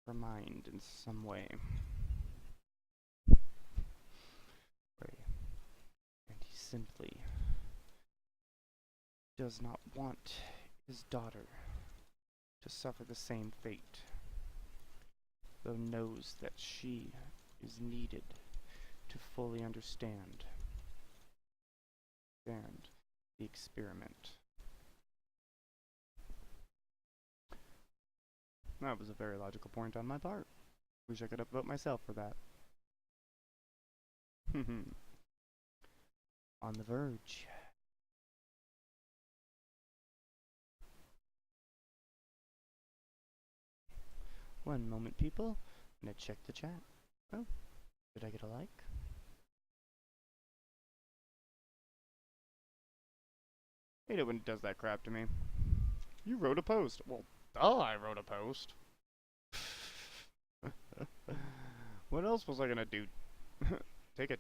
her mind in some way. And he simply does not want his daughter to suffer the same fate, though knows that she is needed to fully understand the experiment. That was a very logical point on my part. Wish I could upvote myself for that. On the verge. One moment, people. I'm gonna check the chat. Oh, did I get a like? Hate it when it does that crap to me. You wrote a post. Well, duh, I wrote a post. What else was I gonna do? Take a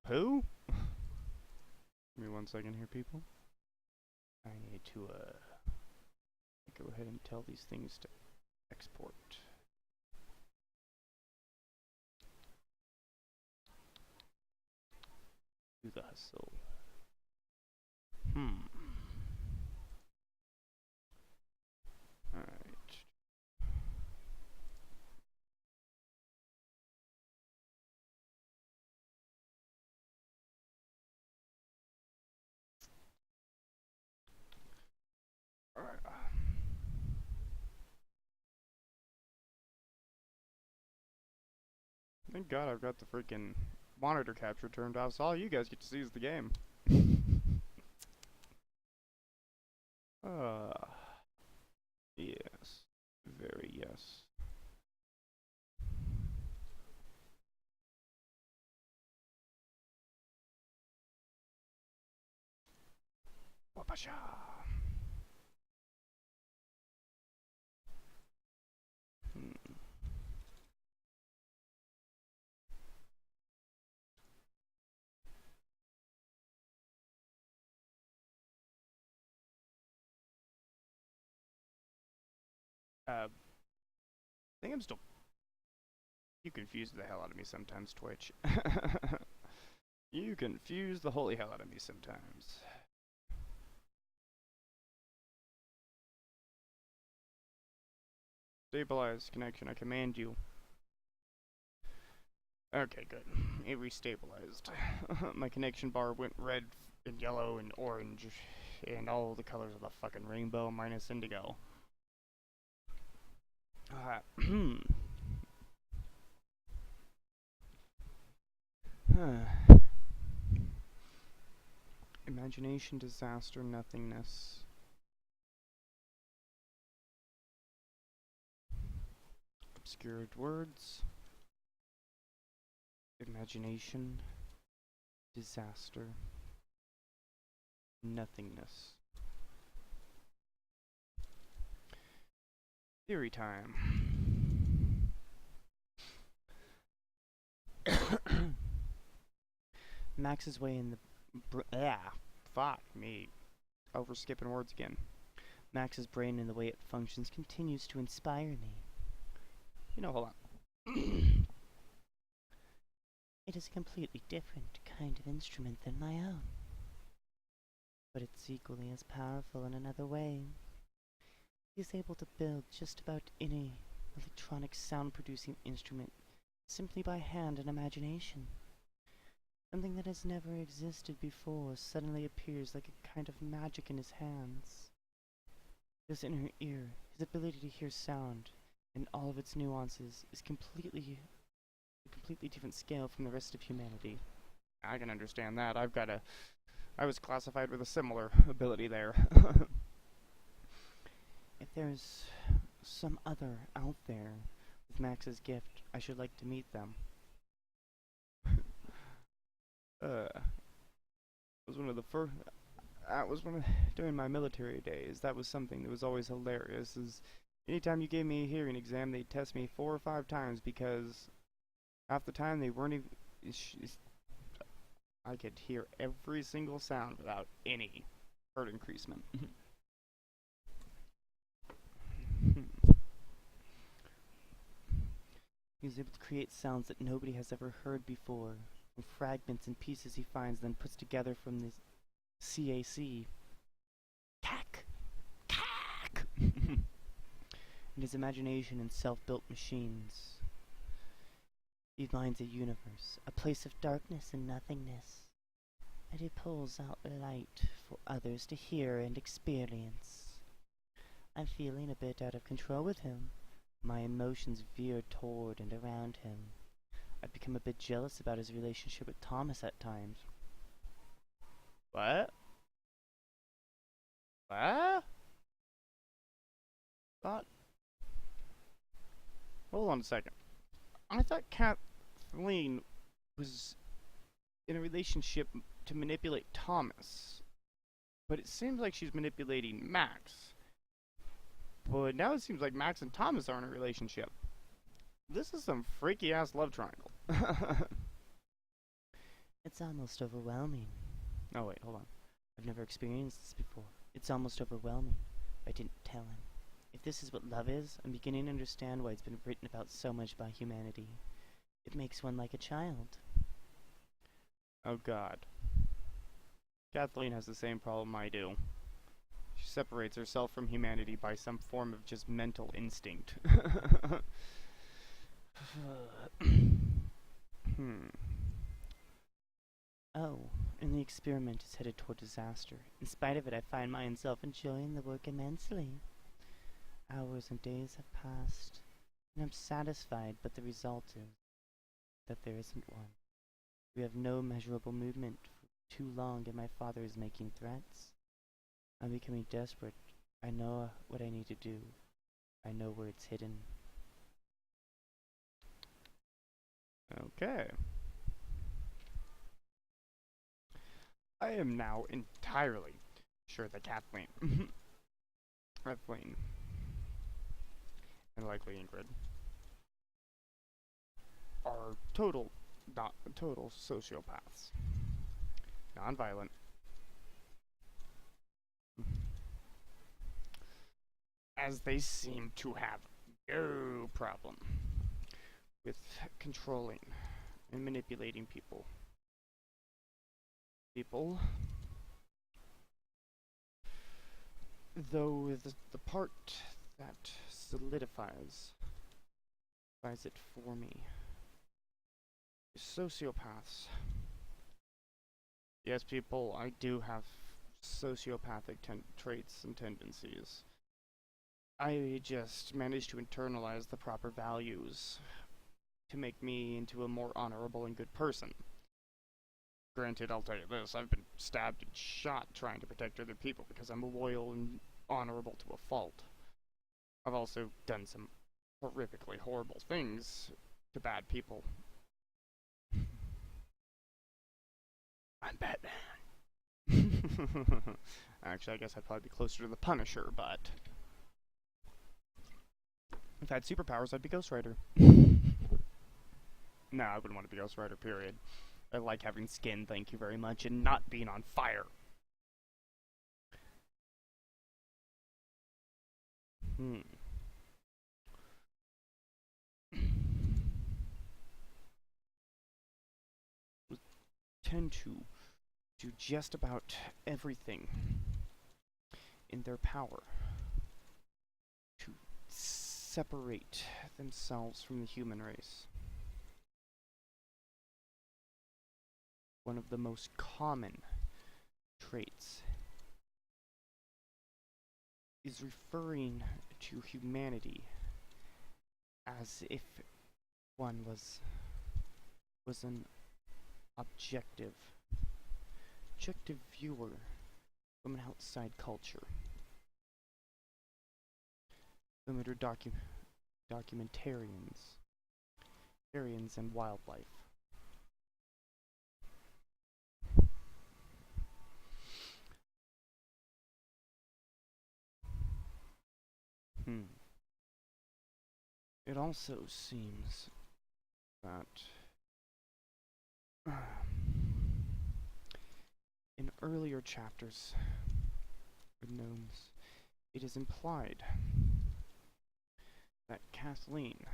poo? Give me 1 second here, people. I need to, go ahead and tell these things to export. Do the hustle. Alright. Alright. Thank God I've got the freaking monitor capture turned off, so all you guys get to see is the game. Yes. Very yes. Wapasha! I think I'm still... You confuse the hell out of me sometimes, Twitch. You confuse the holy hell out of me sometimes. Stabilize connection, I command you. Okay, good. It restabilized. My connection bar went red and yellow and orange and all the colors of the fucking rainbow minus indigo. Imagination, disaster, nothingness. Obscured words. Imagination, disaster, nothingness. Theory time. Max's way in the... fuck me. Over skipping words again. Max's brain and the way it functions continues to inspire me. You know, hold on. It is a completely different kind of instrument than my own. But it's equally as powerful in another way. He is able to build just about any electronic sound-producing instrument simply by hand and imagination. Something that has never existed before suddenly appears like a kind of magic in his hands. His inner ear, his ability to hear sound, and all of its nuances, is completely different scale from the rest of humanity. I can understand that. I was classified with a similar ability there. If there's some other out there with Max's gift, I should like to meet them. During my military days, that was something that was always hilarious, is anytime you gave me a hearing exam, they'd test me 4 or 5 times, because half the time they weren't even... I could hear every single sound without any hurt increasement. He was able to create sounds that nobody has ever heard before, from fragments and pieces he finds then puts together from the CAC. Cack! Cack! And his imagination in self-built machines. He finds a universe, a place of darkness and nothingness, and he pulls out light for others to hear and experience. I'm feeling a bit out of control with him. My emotions veer toward and around him. I've become a bit jealous about his relationship with Thomas at times. What? What? Thought? Hold on a second. I thought Kathleen was in a relationship to manipulate Thomas. But it seems like she's manipulating Max. But now it seems like Max and Thomas are in a relationship. This is some freaky ass love triangle. It's almost overwhelming. Oh wait, hold on. I've never experienced this before. It's almost overwhelming. I didn't tell him. If this is what love is, I'm beginning to understand why it's been written about so much by humanity. It makes one like a child. Oh god. Kathleen has the same problem I do. She separates herself from humanity by some form of just mental instinct. Oh, and the experiment is headed toward disaster. In spite of it, I find myself enjoying the work immensely. Hours and days have passed, and I'm satisfied, but the result is that there isn't one. We have no measurable movement for too long, and my father is making threats. I'm becoming desperate. I know what I need to do. I know where it's hidden. Okay. I am now entirely sure that Kathleen, and likely Ingrid, are total sociopaths. Non-violent. As they seem to have no problem with controlling and manipulating people. Though the part that solidifies it for me is sociopaths. Yes, people, I do have sociopathic traits and tendencies. I just managed to internalize the proper values to make me into a more honorable and good person. Granted, I'll tell you this, I've been stabbed and shot trying to protect other people because I'm loyal and honorable to a fault. I've also done some horrifically horrible things to bad people. I'm Batman. Actually, I guess I'd probably be closer to the Punisher, but if I had superpowers, I'd be Ghost Rider. No, I wouldn't want to be Ghost Rider, period. I like having skin, thank you very much, and not being on fire. Tend to do just about everything in their power to separate themselves from the human race. One of the most common traits is referring to humanity as if one was an objective viewer from an outside culture. Similar to documentarians and wildlife. It also seems that in earlier chapters of Gnomes, it is implied that Kathleen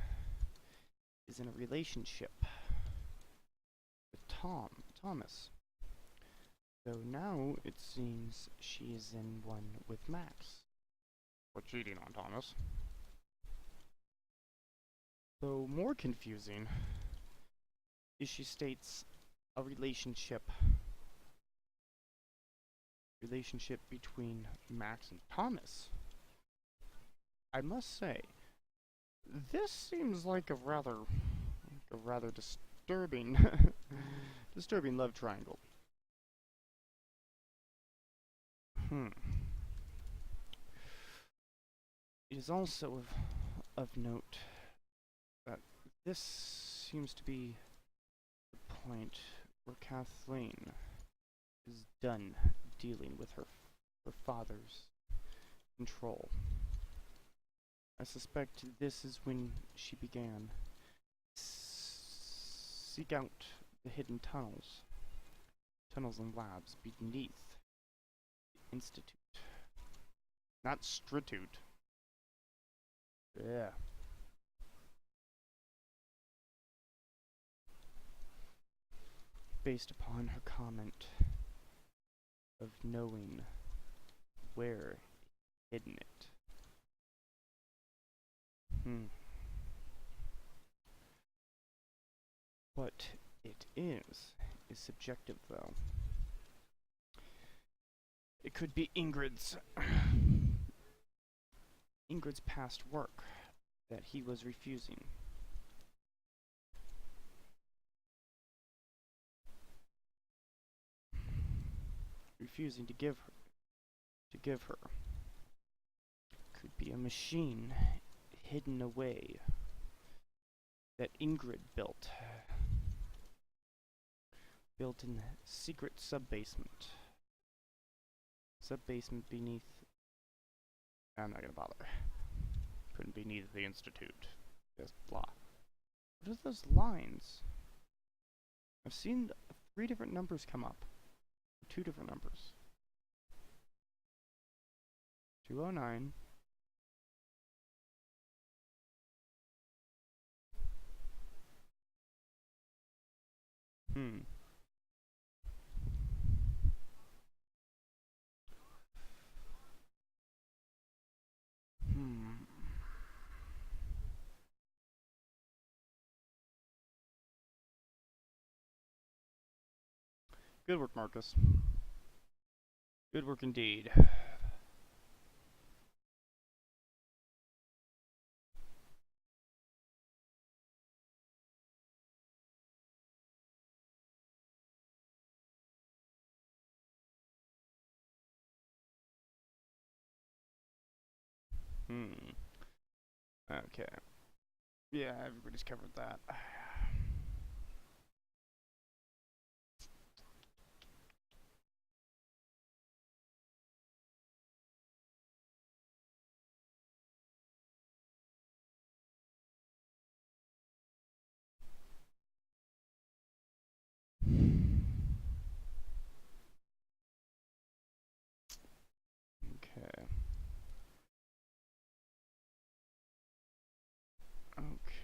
is is in a relationship with Thomas. So now it seems she is in one with Max. For cheating on Thomas. So more confusing is she states a relationship between Max and Thomas. I must say, this seems like a rather disturbing disturbing love triangle. It is also of note that this seems to be the point where Kathleen is done dealing with her father's control. I suspect this is when she began seek out the hidden tunnels and labs beneath the Institute. Not Stritute. Yeah. Based upon her comment of knowing where hidden it. What it is subjective, though. It could be Ingrid's past work that he was refusing. To give her. Could be a machine hidden away that Ingrid built in the secret sub-basement beneath. I'm not gonna bother. Couldn't be beneath the Institute. Just blah. What are those lines? I've seen 3 different numbers come up. 2 different numbers. 209. Good work, Marcus. Good work indeed. Okay. Yeah, everybody's covered that.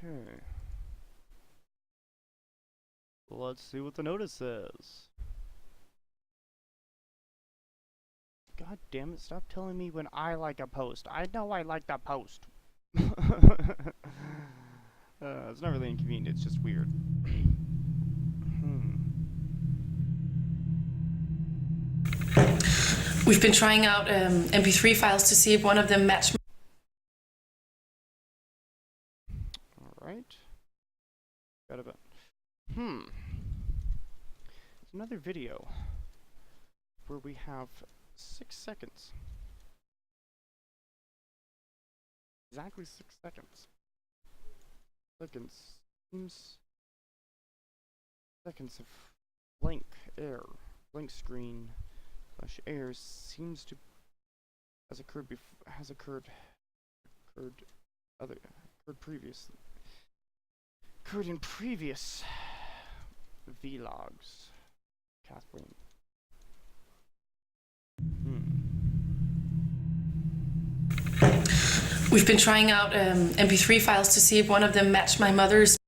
Okay. Let's see what the notice says. God damn it, stop telling me when I like a post. I know I like that post. It's not really inconvenient, it's just weird. We've been trying out MP3 files to see if one of them match. Alright. Got a bit. There's another video where we have 6 seconds. Exactly 6 seconds. Seconds of blank screen / air seems to occurred in previous vlogs. Kathleen. We've been trying out MP3 files to see if one of them match my mother's.